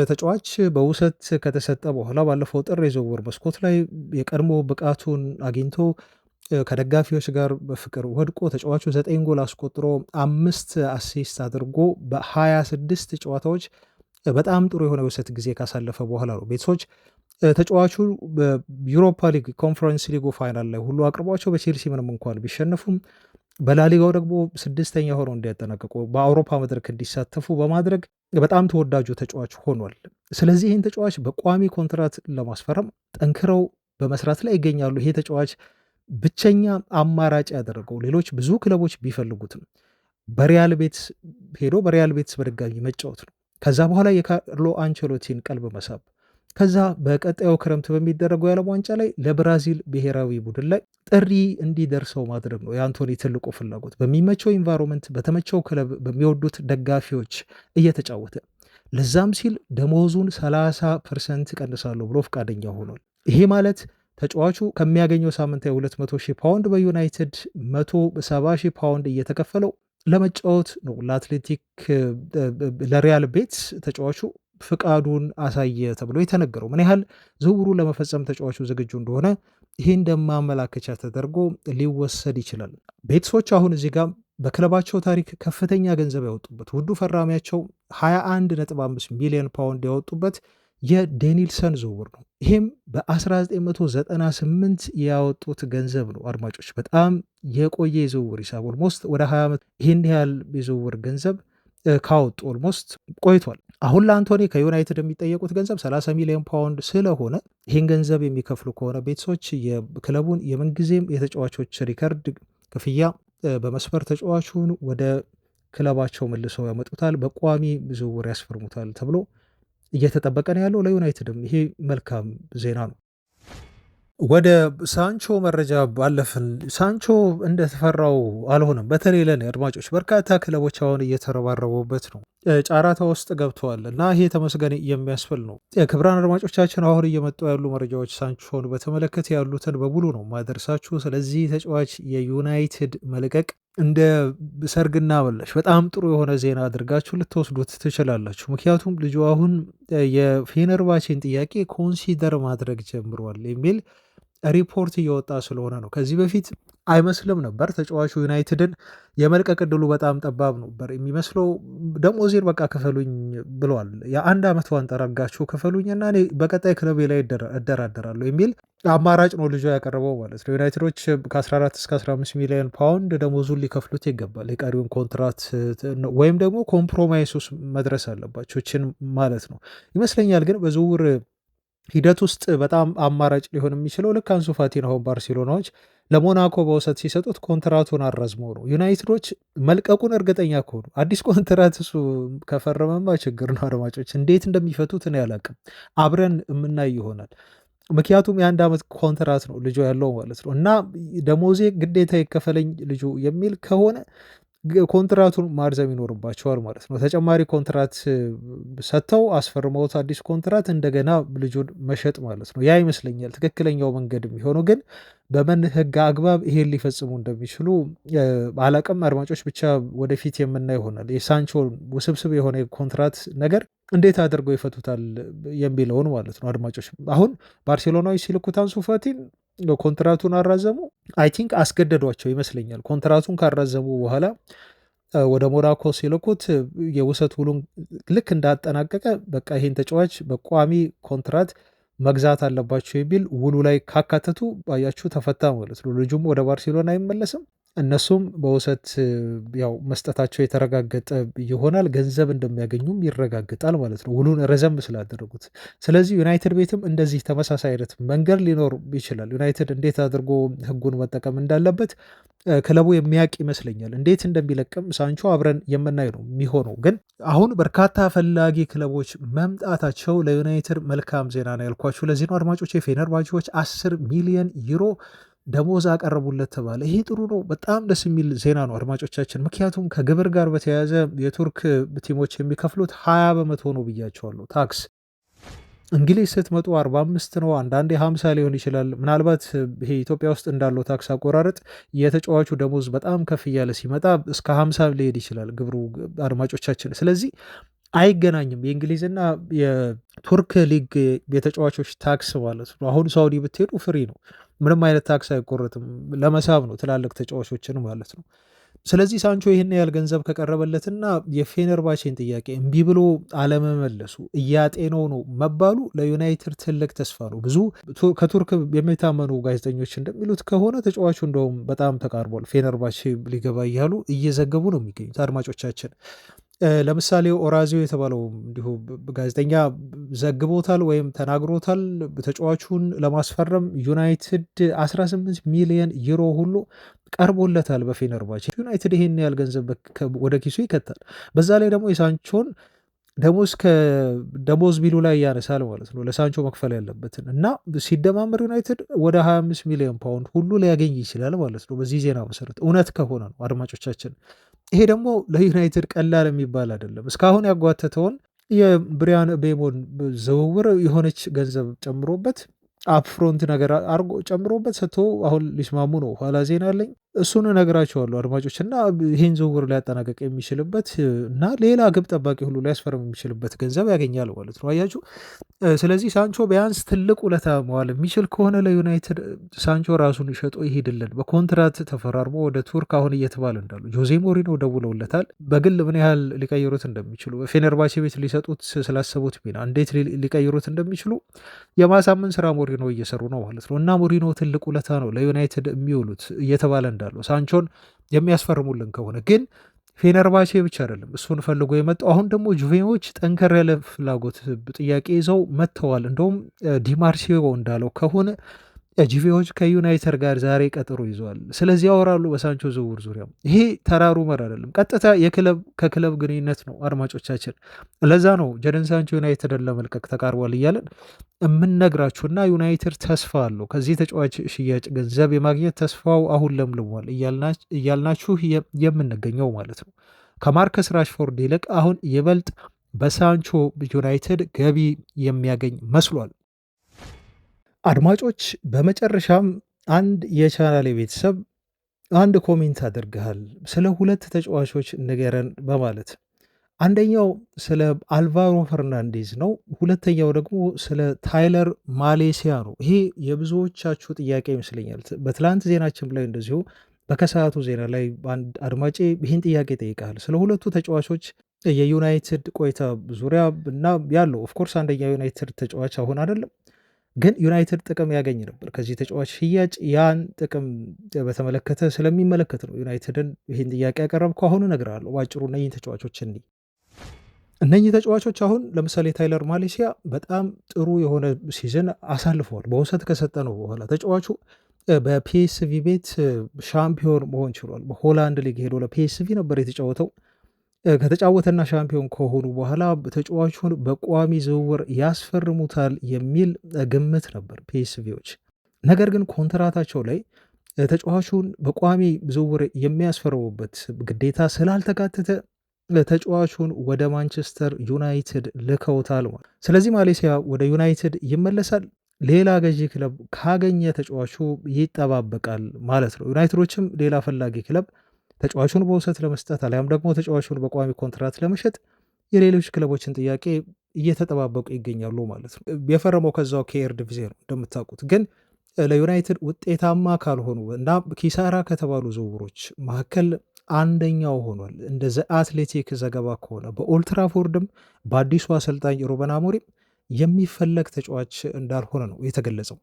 ተጫዋች በውሰት ከተሰጠ በኋላ ባለፈው ጥር የዝውውር መስኮት ላይ የቀድሞ ብቃቱን አግኝቶ ከደጋፊዎች ጋር በፍቅር ወድቆ ተጫዋቹ 9 ጎል አስቆጥሮ 5 አሲስት አድርጎ በ26 ጨዋታዎች በጣም ጥሩ የሆነ የውሰት ጊዜ ካሳለፈ በኋላ ነው ቤትሶች ተጫዋቹ በዩሮፓ ሊግ ኮንፈረንስ ሊጉ ፋይናል ላይ ሁሉ አቅርቧቸው በቼልሲ ምንም እንኳን ቢሸነፉም በላሊጋው ደግሞ 6ኛ ሆነው እንዲያጠናቀቁ በአውሮፓ መድረክ እንዲሳተፉ በማድረግ በጣም ተወዳጁ ተጫዋች ሆኗል። ስለዚህ ይህን ተጫዋች በቋሚ ኮንትራት ለማስፈረም ጠንክረው በመስራት ላይ ይገኛሉ። ይሄ ተጫዋች ብቸኛ አማራጭ ያደረገው ሌሎች ብዙ ክለቦች ቢፈልጉትም በሪያል ቤትስ ሄዶ በሪያል ቤትስ በድጋሚ መጫወት ነው። ከዛ በኋላ የካርሎ አንቸሎቲን ቀልብ መሳብ፣ ከዛ በቀጣዩ ክረምት በሚደረገው የዓለም ዋንጫ ላይ ለብራዚል ብሔራዊ ቡድን ላይ ጥሪ እንዲደርሰው ማድረግ ነው የአንቶኒ ትልቁ ፍላጎት። በሚመቸው ኢንቫይሮንመንት፣ በተመቸው ክለብ፣ በሚወዱት ደጋፊዎች እየተጫወተ ለዛም ሲል ደሞዙን 30% ቀንሳለሁ ብሎ ፈቃደኛ ሆኗል። ይሄ ማለት ተጫዋቹ ከሚያገኘው ሳምንታዊ 200,000 ፓውንድ በዩናይትድ 170,000 ፓውንድ እየተከፈለው ለመጫወት ነው። ለአትሌቲክ ለሪያል ቤትስ ተጫዋቹ ፍቃዱን አሳየ ተብሎ የተነገረው ምን ያህል ዝውውሩ ለመፈጸም ተጫዋቹ ዝግጁ እንደሆነ ይህ እንደማመላከቻ ተደርጎ ሊወሰድ ይችላል። ቤትሶች አሁን እዚህ ጋር በክለባቸው ታሪክ ከፍተኛ ገንዘብ ያወጡበት ውዱ ፈራሚያቸው 21.5 ሚሊዮን ፓውንድ ያወጡበት የዴኒልሰን ዝውውር ነው። ይሄም በ1998 ያወጡት ገንዘብ ነው። አድማጮች በጣም የቆየ የዝውውር ሂሳብ ኦልሞስት ወደ 20 ዓመት ይህን ያህል የዝውውር ገንዘብ ካወጡ ኦልሞስት ቆይቷል። አሁን ለአንቶኒ ከዩናይትድ የሚጠየቁት ገንዘብ 30 ሚሊዮን ፓውንድ ስለሆነ ይህን ገንዘብ የሚከፍሉ ከሆነ ቤትሶች የክለቡን የምንጊዜም የተጫዋቾች ሪከርድ ክፍያ በመስፈር ተጫዋቹን ወደ ክለባቸው መልሰው ያመጡታል፣ በቋሚ ዝውውር ያስፈርሙታል ተብሎ እየተጠበቀ ነው ያለው። ለዩናይትድም ይሄ መልካም ዜና ነው። ወደ ሳንቾ መረጃ ባለፍን። ሳንቾ እንደተፈራው አልሆነም። በተለይ ለኔ አድማጮች በርካታ ክለቦች አሁን እየተረባረቡበት ነው፣ ጨረታ ውስጥ ገብተዋል እና ይሄ ተመስገን የሚያስብል ነው። ክቡራን አድማጮቻችን አሁን እየመጡ ያሉ መረጃዎች ሳንቾን በተመለከተ ያሉትን በሙሉ ነው ማደርሳችሁ። ስለዚህ ተጫዋች የዩናይትድ መልቀቅ እንደ ሰርግና ምላሽ በጣም ጥሩ የሆነ ዜና አድርጋችሁ ልትወስዱት ትችላላችሁ። ምክንያቱም ልጁ አሁን የፌነርባቼን ጥያቄ ኮንሲደር ማድረግ ጀምሯል የሚል ሪፖርት እየወጣ ስለሆነ ነው። ከዚህ በፊት አይመስልም ነበር። ተጫዋቹ ዩናይትድን የመልቀቅ ዕድሉ በጣም ጠባብ ነበር የሚመስለው። ደሞዜን በቃ ክፈሉኝ ብሏል። የአንድ ዓመት ዋንጫ አድርጋችሁ ክፈሉኝ እና እኔ በቀጣይ ክለቤ ላይ እደራደራለሁ የሚል አማራጭ ነው ልጁ ያቀረበው ማለት ነው። ዩናይትዶች ከ14 እስከ 15 ሚሊዮን ፓውንድ ደሞዙን ሊከፍሉት ይገባል። የቀሪውን ኮንትራት ወይም ደግሞ ኮምፕሮማይስ ውስጥ መድረስ አለባቸው ችን ማለት ነው ይመስለኛል። ግን በዝውውር ሂደት ውስጥ በጣም አማራጭ ሊሆን የሚችለው ልክ አንሱ ፋቲን አሁን ባርሴሎናዎች ለሞናኮ በውሰት ሲሰጡት ኮንትራቱን አራዝመው ነው። ዩናይትዶች መልቀቁን እርግጠኛ ከሆኑ አዲስ ኮንትራት እሱ ከፈረመማ ችግር ነው። አድማጮች እንዴት እንደሚፈቱት እኔ አላቅም። አብረን የምናይ ይሆናል። ምክንያቱም የአንድ ዓመት ኮንትራት ነው ልጁ ያለው ማለት ነው። እና ደሞዜ ግዴታ ይከፈለኝ ልጁ የሚል ከሆነ ኮንትራቱን ማርዘም ይኖርባቸዋል ማለት ነው። ተጨማሪ ኮንትራት ሰጥተው አስፈርመውት አዲስ ኮንትራት እንደገና ልጁን መሸጥ ማለት ነው። ያ ይመስለኛል ትክክለኛው መንገድ የሚሆነው። ግን በምን ሕግ አግባብ ይሄን ሊፈጽሙ እንደሚችሉ አላቅም። አድማጮች ብቻ ወደፊት የምናይ ይሆናል። የሳንቾ ውስብስብ የሆነ የኮንትራት ነገር እንዴት አድርገው ይፈቱታል የሚለውን ማለት ነው። አድማጮች አሁን ባርሴሎናዊ ሲልኩት አንሱ ፋቲን ኮንትራቱን አራዘሙ። አይ ቲንክ አስገደዷቸው ይመስለኛል። ኮንትራቱን ካራዘሙ በኋላ ወደ ሞናኮ ሲልኩት የውሰት ውሉን ልክ እንዳጠናቀቀ በቃ ይህን ተጫዋች በቋሚ ኮንትራት መግዛት አለባቸው የሚል ውሉ ላይ ካካተቱ ባያችሁ ተፈታ ማለት ነው። ልጁም ወደ ባርሴሎና አይመለስም። እነሱም በውሰት ያው መስጠታቸው የተረጋገጠ ይሆናል። ገንዘብ እንደሚያገኙም ይረጋግጣል ማለት ነው ውሉን ረዘም ስላደረጉት። ስለዚህ ዩናይትድ ቤትም እንደዚህ ተመሳሳይ አይነት መንገድ ሊኖር ይችላል። ዩናይትድ እንዴት አድርጎ ሕጉን መጠቀም እንዳለበት ክለቡ የሚያውቅ ይመስለኛል። እንዴት እንደሚለቅም ሳንቾ አብረን የምናይ ነው የሚሆነው። ግን አሁን በርካታ ፈላጊ ክለቦች መምጣታቸው ለዩናይትድ መልካም ዜና ነው ያልኳችሁ ለዚህ ነው አድማጮች። የፌነርባቼዎች 10 ሚሊዮን ዩሮ ደሞዝ አቀረቡለት ተባለ። ይሄ ጥሩ ነው። በጣም ደስ የሚል ዜና ነው አድማጮቻችን። ምክንያቱም ከግብር ጋር በተያያዘ የቱርክ ቲሞች የሚከፍሉት 20 በመቶ ነው ብያቸዋለሁ ታክስ። እንግሊዝ ስትመጡ 45 ነው፣ አንዳንዴ 50 ሊሆን ይችላል። ምናልባት ይሄ ኢትዮጵያ ውስጥ እንዳለው ታክስ አቆራረጥ የተጫዋቹ ደሞዝ በጣም ከፍ እያለ ሲመጣ እስከ 50 ሊሄድ ይችላል ግብሩ አድማጮቻችን። ስለዚህ አይገናኝም የእንግሊዝና የቱርክ ሊግ የተጫዋቾች ታክስ ማለት ነው። አሁን ሳውዲ ብትሄዱ ፍሪ ነው፣ ምንም አይነት ታክስ አይቆረጥም። ለመሳብ ነው ትላልቅ ተጫዋቾችን ማለት ነው። ስለዚህ ሳንቾ ይህን ያህል ገንዘብ ከቀረበለትና የፌነርባቼን ጥያቄ እምቢ ብሎ አለመመለሱ እያጤነው ነው መባሉ ለዩናይትድ ትልቅ ተስፋ ነው። ብዙ ከቱርክ የሚታመኑ ጋዜጠኞች እንደሚሉት ከሆነ ተጫዋቹ እንደውም በጣም ተቃርቧል፣ ፌነርባቼ ሊገባ እያሉ እየዘገቡ ነው የሚገኙት አድማጮቻችን። ለምሳሌ ኦራዚዮ የተባለው እንዲሁ ጋዜጠኛ ዘግቦታል ወይም ተናግሮታል። ተጫዋቹን ለማስፈረም ዩናይትድ 18 ሚሊዮን ዩሮ ሁሉ ቀርቦለታል በፌነርባቼ። ዩናይትድ ይሄን ያህል ገንዘብ ወደ ኪሱ ይከታል። በዛ ላይ ደግሞ የሳንቾን ደሞዝ ከደሞዝ ቢሉ ላይ ያነሳል ማለት ነው ለሳንቾ መክፈል ያለበትን እና ሲደማመር ዩናይትድ ወደ 25 ሚሊዮን ፓውንድ ሁሉ ሊያገኝ ይችላል ማለት ነው በዚህ ዜና መሰረት እውነት ከሆነ ነው አድማጮቻችን። ይሄ ደግሞ ለዩናይትድ ቀላል የሚባል አይደለም። እስካሁን ያጓተተውን የብሪያን ቤሞን ዝውውር የሆነች ገንዘብ ጨምሮበት አፕፍሮንት ነገር አርጎ ጨምሮበት ሰጥቶ አሁን ሊስማሙ ነው። ኋላ ዜና አለኝ እሱን እነግራቸዋለሁ አድማጮች። እና ይህን ዝውውር ሊያጠናቀቅ የሚችልበት እና ሌላ ግብ ጠባቂ ሁሉ ሊያስፈርም የሚችልበት ገንዘብ ያገኛል ማለት ነው። አያችሁ። ስለዚህ ሳንቾ ቢያንስ ትልቅ ውለታ መዋል የሚችል ከሆነ ለዩናይትድ ሳንቾ ራሱን ሸጦ ይሄድልን በኮንትራት ተፈራርሞ ወደ ቱርክ አሁን እየተባለ እንዳሉ ጆዜ ሞሪኖ ደውለውለታል። በግል ምን ያህል ሊቀይሩት እንደሚችሉ በፌነርባቼ ቤት ሊሰጡት ስላሰቡት ሚና እንዴት ሊቀይሩት እንደሚችሉ የማሳመን ስራ ሞሪኖ እየሰሩ ነው ማለት ነው። እና ሞሪኖ ትልቅ ውለታ ነው ለዩናይትድ የሚውሉት እየተባለ እንዳለው ሳንቾን የሚያስፈርሙልን ከሆነ ግን ፌነርባቼ ብቻ አይደለም እሱን ፈልጎ የመጣው። አሁን ደግሞ ጁቬዎች ጠንከር ያለ ፍላጎት ጥያቄ ይዘው መጥተዋል። እንደውም ዲማርሲዮ እንዳለው ከሆነ ጁቬዎች ከዩናይትድ ጋር ዛሬ ቀጠሮ ይዘዋል። ስለዚህ ያወራሉ በሳንቾ ዝውውር ዙሪያ። ይሄ ተራሩ መር አይደለም፣ ቀጥታ ከክለብ ግንኙነት ነው አድማጮቻችን። ለዛ ነው ጀደን ሳንቾ ዩናይትድን ለመልቀቅ ተቃርቧል እያለን የምንነግራችሁና ዩናይትድ ተስፋ አለው ከዚህ ተጫዋች ሽያጭ ገንዘብ የማግኘት ተስፋው አሁን ለምልሟል እያልናችሁ የምንገኘው ማለት ነው። ከማርከስ ራሽፎርድ ይልቅ አሁን ይበልጥ በሳንቾ ዩናይትድ ገቢ የሚያገኝ መስሏል። አድማጮች በመጨረሻም አንድ የቻናሌ ቤተሰብ አንድ ኮሜንት አድርገሃል፣ ስለ ሁለት ተጫዋቾች ንገረን በማለት አንደኛው ስለ አልቫሮ ፈርናንዴዝ ነው። ሁለተኛው ደግሞ ስለ ታይለር ማሌሲያ ነው። ይሄ የብዙዎቻችሁ ጥያቄ ይመስለኛል። በትላንት ዜናችን ላይ እንደዚሁ በከሰዓቱ ዜና ላይ አንድ አድማጬ ይህን ጥያቄ ጠይቃል። ስለ ሁለቱ ተጫዋቾች የዩናይትድ ቆይታ ዙሪያ እና ያለው ኦፍኮርስ አንደኛው ዩናይትድ ተጫዋች አሁን አይደለም፣ ግን ዩናይትድ ጥቅም ያገኝ ነበር ከዚህ ተጫዋች ሽያጭ። ያን ጥቅም በተመለከተ ስለሚመለከት ነው ዩናይትድን ይህን ጥያቄ ያቀረብኩ። አሁን እነግርሃለሁ ባጭሩ እነዚህን ተጫዋቾች እነኚህ ተጫዋቾች አሁን ለምሳሌ ታይለር ማሌሲያ በጣም ጥሩ የሆነ ሲዝን አሳልፈዋል። በውሰት ከሰጠ ነው በኋላ ተጫዋቹ በፒኤስቪ ቤት ሻምፒዮን መሆን ችሏል። በሆላንድ ሊግ ሄዶ ለፒኤስቪ ነበር የተጫወተው። ከተጫወተና ሻምፒዮን ከሆኑ በኋላ ተጫዋቹን በቋሚ ዝውውር ያስፈርሙታል የሚል ግምት ነበር ፒኤስቪዎች። ነገር ግን ኮንትራታቸው ላይ ተጫዋቹን በቋሚ ዝውውር የሚያስፈርሙበት ግዴታ ስላልተካተተ ተጫዋቹን ወደ ማንቸስተር ዩናይትድ ልከውታል። ስለዚህ ማሌሲያ ወደ ዩናይትድ ይመለሳል። ሌላ ገዢ ክለብ ካገኘ ተጫዋቹ ይጠባበቃል ማለት ነው። ዩናይትዶችም ሌላ ፈላጊ ክለብ ተጫዋቹን በውሰት ለመስጠት አሊያም ደግሞ ተጫዋቹን በቋሚ ኮንትራት ለመሸጥ የሌሎች ክለቦችን ጥያቄ እየተጠባበቁ ይገኛሉ ማለት ነው። የፈረመው ከዛው ከኤርዲቪዜ ነው እንደምታውቁት። ግን ለዩናይትድ ውጤታማ ካልሆኑ እና ኪሳራ ከተባሉ ዝውውሮች መካከል አንደኛው ሆኗል። እንደ ዘ አትሌቲክ ዘገባ ከሆነ በኦልትራፎርድም በአዲሱ አሰልጣኝ ሩበን አሞሪም የሚፈለግ ተጫዋች እንዳልሆነ ነው የተገለጸው።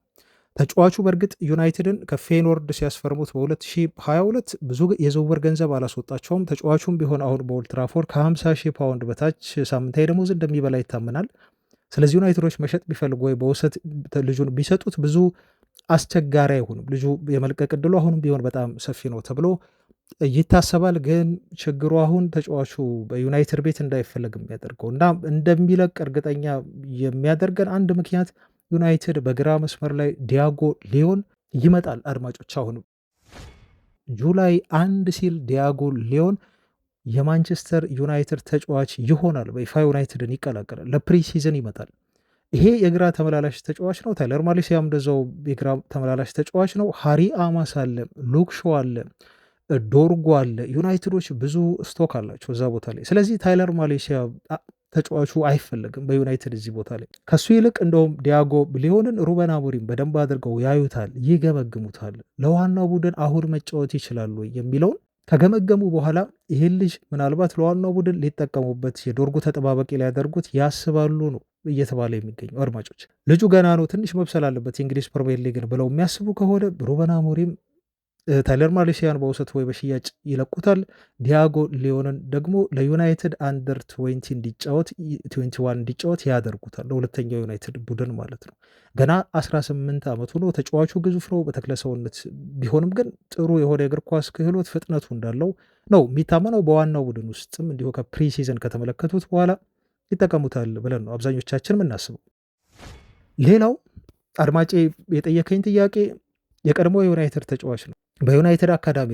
ተጫዋቹ በእርግጥ ዩናይትድን ከፌኖርድ ሲያስፈርሙት በ2022 ብዙ የዝውውር ገንዘብ አላስወጣቸውም። ተጫዋቹም ቢሆን አሁን በኦልትራፎርድ ከ50,000 ፓውንድ በታች ሳምንታዊ ደሞዝ እንደሚበላ ይታመናል። ስለዚህ ዩናይትዶች መሸጥ ቢፈልጉ ወይ በውሰት ልጁን ቢሰጡት ብዙ አስቸጋሪ አይሆንም። ልጁ የመልቀቅ ዕድሉ አሁንም ቢሆን በጣም ሰፊ ነው ተብሎ ይታሰባል። ግን ችግሩ አሁን ተጫዋቹ በዩናይትድ ቤት እንዳይፈለግ የሚያደርገው እና እንደሚለቅ እርግጠኛ የሚያደርገን አንድ ምክንያት ዩናይትድ በግራ መስመር ላይ ዲያጎ ሊዮን ይመጣል። አድማጮች አሁንም ጁላይ 1 ሲል ዲያጎ ሊዮን የማንቸስተር ዩናይትድ ተጫዋች ይሆናል። በይፋ ዩናይትድን ይቀላቀላል። ለፕሪሲዝን ይመጣል። ይሄ የግራ ተመላላሽ ተጫዋች ነው። ታይለር ማሌሲያም እንደዛው የግራ ተመላላሽ ተጫዋች ነው። ሃሪ አማስ አለ፣ ሉክ ሾው አለ፣ ዶርጎ አለ። ዩናይትዶች ብዙ ስቶክ አላቸው እዛ ቦታ ላይ። ስለዚህ ታይለር ማሌሲያ ተጫዋቹ አይፈለግም በዩናይትድ እዚህ ቦታ ላይ። ከሱ ይልቅ እንደውም ዲያጎ ሊዮንን ሩበን አሞሪም በደንብ አድርገው ያዩታል፣ ይገመግሙታል። ለዋናው ቡድን አሁን መጫወት ይችላሉ የሚለውን ከገመገሙ በኋላ ይህን ልጅ ምናልባት ለዋናው ቡድን ሊጠቀሙበት የዶርጎ ተጠባባቂ ሊያደርጉት ያስባሉ ነው እየተባለ የሚገኘው። አድማጮች ልጁ ገና ነው፣ ትንሽ መብሰል አለበት የእንግሊዝ ፕሪሚየር ሊግን ብለው የሚያስቡ ከሆነ ሩበን አሞሪም ታይለር ማሌሲያን በውሰት ወይ በሽያጭ ይለቁታል። ዲያጎ ሊዮንን ደግሞ ለዩናይትድ አንደር 20 እንዲጫወት 21 እንዲጫወት ያደርጉታል። ለሁለተኛው ዩናይትድ ቡድን ማለት ነው። ገና 18 ዓመቱ ነው። ተጫዋቹ ግዙፍ ነው በተክለ ሰውነት ቢሆንም ግን ጥሩ የሆነ የእግር ኳስ ክህሎት ፍጥነቱ እንዳለው ነው የሚታመነው። በዋናው ቡድን ውስጥም እንዲሁ ከፕሪሲዝን ከተመለከቱት በኋላ ይጠቀሙታል ብለን ነው አብዛኞቻችን የምናስበው። ሌላው አድማጬ የጠየከኝ ጥያቄ የቀድሞ የዩናይትድ ተጫዋች ነው። በዩናይትድ አካዳሚ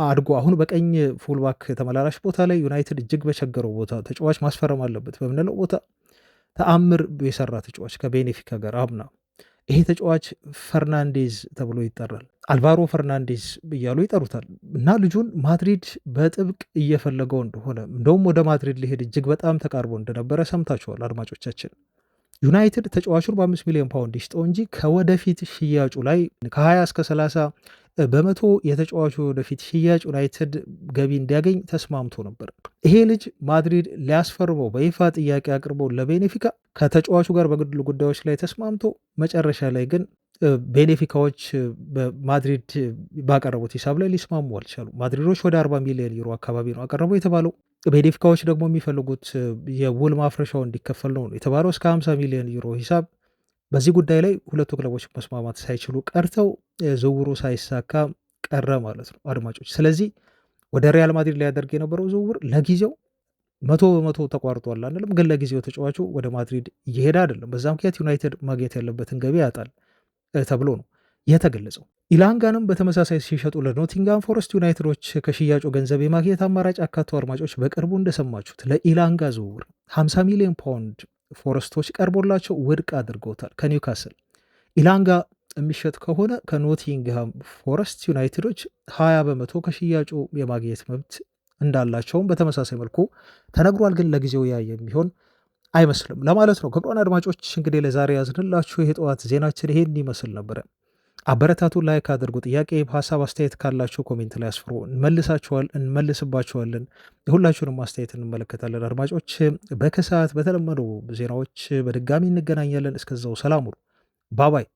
አድጎ አሁን በቀኝ ፉልባክ ተመላላሽ ቦታ ላይ ዩናይትድ እጅግ በቸገረው ቦታ ተጫዋች ማስፈረም አለበት በምንለው ቦታ ተአምር የሰራ ተጫዋች ከቤኔፊካ ጋር አምና ይሄ ተጫዋች ፈርናንዴዝ ተብሎ ይጠራል። አልቫሮ ፈርናንዴዝ እያሉ ይጠሩታል። እና ልጁን ማድሪድ በጥብቅ እየፈለገው እንደሆነ እንደውም ወደ ማድሪድ ሊሄድ እጅግ በጣም ተቃርቦ እንደነበረ ሰምታችኋል አድማጮቻችን። ዩናይትድ ተጫዋቹን በ5 ሚሊዮን ፓውንድ ይስጠው እንጂ ከወደፊት ሽያጩ ላይ ከ20 እስከ 30 በመቶ የተጫዋቹ ወደፊት ሽያጭ ዩናይትድ ገቢ እንዲያገኝ ተስማምቶ ነበር። ይሄ ልጅ ማድሪድ ሊያስፈርመው በይፋ ጥያቄ አቅርበው ለቤኔፊካ ከተጫዋቹ ጋር በግል ጉዳዮች ላይ ተስማምቶ መጨረሻ ላይ ግን ቤኔፊካዎች በማድሪድ ባቀረቡት ሂሳብ ላይ ሊስማሙ አልቻሉ። ማድሪዶች ወደ 40 ሚሊዮን ዩሮ አካባቢ ነው አቀረቡ የተባለው። ቤኔፊካዎች ደግሞ የሚፈልጉት የውል ማፍረሻው እንዲከፈል ነው የተባለው እስከ 50 ሚሊዮን ዩሮ ሂሳብ። በዚህ ጉዳይ ላይ ሁለቱ ክለቦች መስማማት ሳይችሉ ቀርተው ዝውውሩ ሳይሳካ ቀረ ማለት ነው አድማጮች። ስለዚህ ወደ ሪያል ማድሪድ ሊያደርግ የነበረው ዝውውር ለጊዜው 100% ተቋርጧል አንልም፣ ግን ለጊዜው ተጫዋቹ ወደ ማድሪድ እየሄደ አይደለም። በዛ ምክንያት ዩናይትድ ማግኘት ያለበትን ገቢ ያጣል ተብሎ ነው የተገለጸው። ኢላንጋንም በተመሳሳይ ሲሸጡ ለኖቲንጋም ፎረስት ዩናይትዶች ከሽያጩ ገንዘብ የማግኘት አማራጭ አካቶ አድማጮች በቅርቡ እንደሰማችሁት ለኢላንጋ ዝውውር 50 ሚሊዮን ፓውንድ ፎረስቶች ቀርቦላቸው ውድቅ አድርገውታል ከኒውካስል። ኢላንጋ የሚሸጥ ከሆነ ከኖቲንግሃም ፎረስት ዩናይትዶች 20 በመቶ ከሽያጩ የማግኘት መብት እንዳላቸውም በተመሳሳይ መልኩ ተነግሯል። ግን ለጊዜው ያ የሚሆን አይመስልም ለማለት ነው። ክቡራን አድማጮች እንግዲህ ለዛሬ ያዝንላችሁ የጠዋት ዜናችን ይሄን ይመስል ነበረ። አበረታቱ፣ ላይክ አድርጉ። ጥያቄ ሀሳብ አስተያየት ካላችሁ ኮሜንት ላይ አስፍሩ፣ እንመልስባችኋለን። የሁላችሁንም አስተያየት እንመለከታለን። አድማጮች በከሰዓት በተለመዱ ዜናዎች በድጋሚ እንገናኛለን። እስከዛው ሰላም ሁኑ። ባባይ